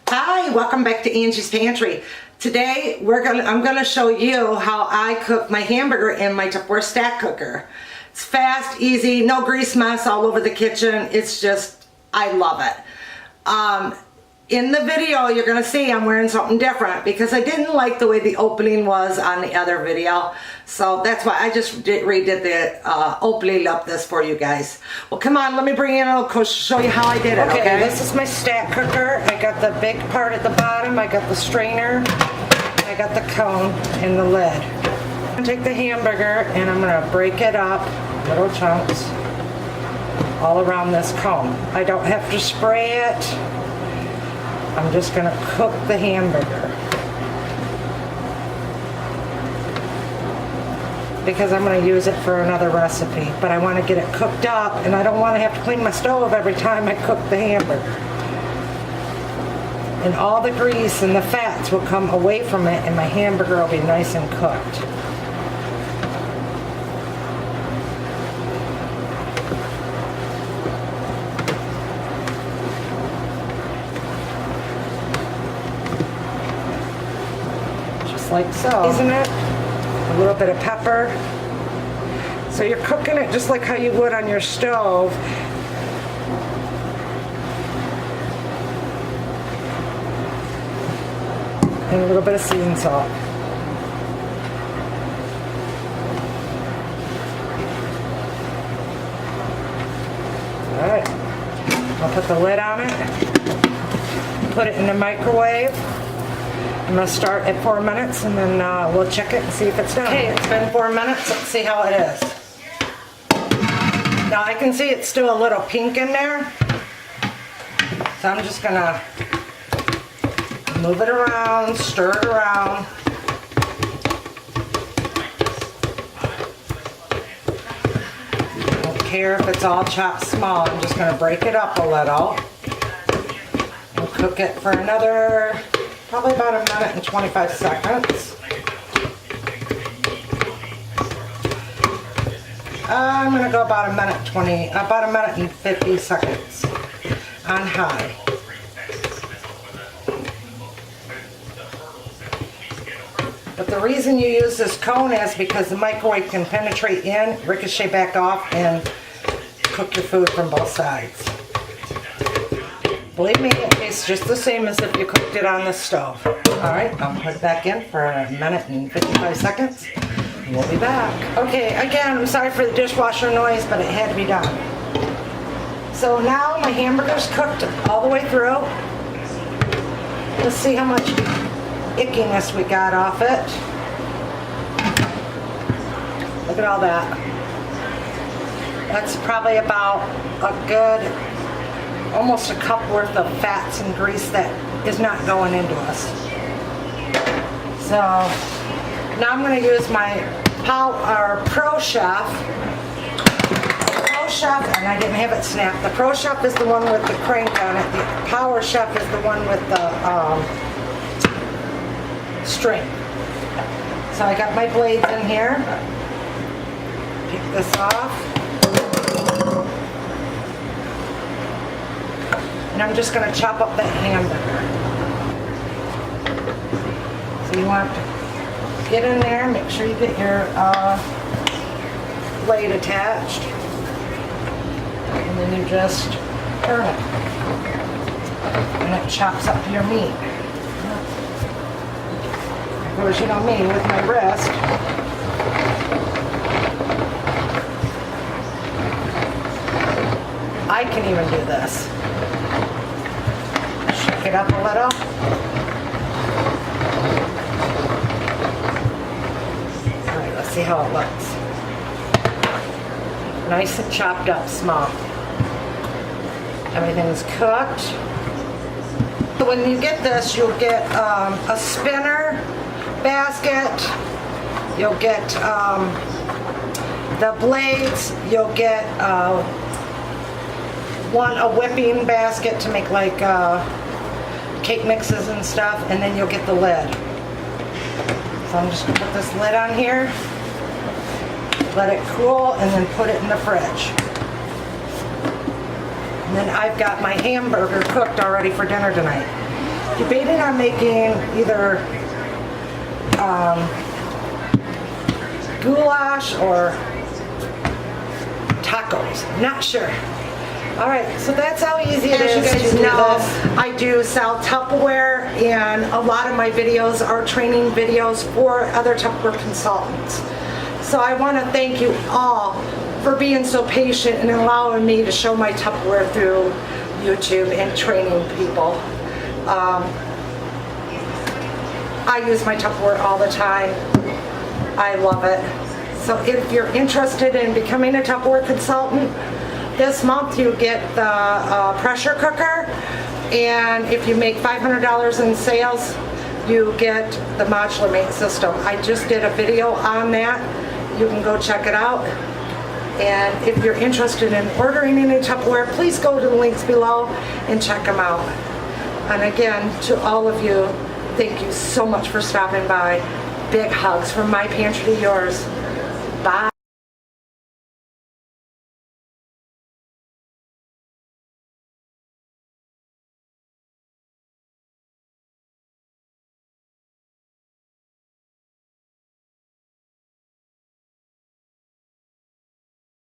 Hi, welcome back to Angie's Pantry. Today I'm gonna show you how I cook my hamburger in my Tupperware StackCooker. It's fast, easy, no grease mess all over the kitchen. It's just, I love it. In the video, you're gonna see I'm wearing something different because I didn't like the way the opening was on the other video. So that's why I just redid the opening up this for you guys. Well, come on, let me bring you in and show you how I did it, okay? This is my StackCooker. I got the big part at the bottom, I got the strainer, I got the cone and the lid. I'm gonna take the hamburger and I'm gonna break it up, little chunks, all around this cone. I don't have to spray it. I'm just going to cook the hamburger because I'm going to use it for another recipe, but I want to get it cooked up and I don't want to have to clean my stove every time I cook the hamburger. And all the grease and the fats will come away from it and my hamburger will be nice and cooked. Like so. Season it, a little bit of pepper. So you're cooking it just like how you would on your stove. And a little bit of seasoned salt. Alright, I'll put the lid on it, put it in the microwave. I'm going to start at 4 minutes and then we'll check it and see if it's done. Okay, it's been 4 minutes. Let's see how it is. Now I can see it's still a little pink in there. So I'm just going to move it around, stir it around. I don't care if it's all chopped small. I'm just going to break it up a little and cook it for another probably about 1 minute and 25 seconds. I'm going to go about a minute and 50 seconds on high. But the reason you use this cone is because the microwave can penetrate in, ricochet back off, and cook your food from both sides. Believe me, it tastes just the same as if you cooked it on the stove. Alright, I'll put it back in for 1 minute and 55 seconds. And we'll be back. Okay, again, I'm sorry for the dishwasher noise, but it had to be done. So now my hamburger's cooked all the way through. Let's see how much ickiness we got off it. Look at all that. That's probably about a good almost a cup worth of fats and grease that is not going into us. So now I'm going to use my Pro Chef. Pro Chef, and I didn't have it snapped. The Pro Chef is the one with the crank on it. The Power Chef is the one with the string. So I got my blades in here. Pick this off. And I'm just going to chop up that hamburger. So you want to get in there, make sure you get your blade attached. And then you just turn it. And it chops up your meat. Of course, you know me with my wrist. I can even do this. It up a little. Alright, let's see how it looks. Nice and chopped up small. Everything's cooked. So when you get this, you'll get a spinner basket. You'll get the blades. You'll get a whipping basket to make like cake mixes and stuff, and then you'll get the lid. So I'm just going to put this lid on here, let it cool, and then put it in the fridge. And then I've got my hamburger cooked already for dinner tonight. debating on making either goulash or tacos. Not sure. All right, so that's how easy it is. As you guys know, I do sell Tupperware, and a lot of my videos are training videos for other Tupperware consultants. So I want to thank you all for being so patient and allowing me to show my Tupperware through YouTube and training people. I use my Tupperware all the time. I love it. So if you're interested in becoming a Tupperware consultant, this month you get the pressure cooker, and if you make $500 in sales, you get the modular mate system. I just did a video on that. You can go check it out. And if you're interested in ordering any Tupperware, please go to the links below and check them out. And again, to all of you, thank you so much for stopping by. Big hugs from my pantry to yours. Bye.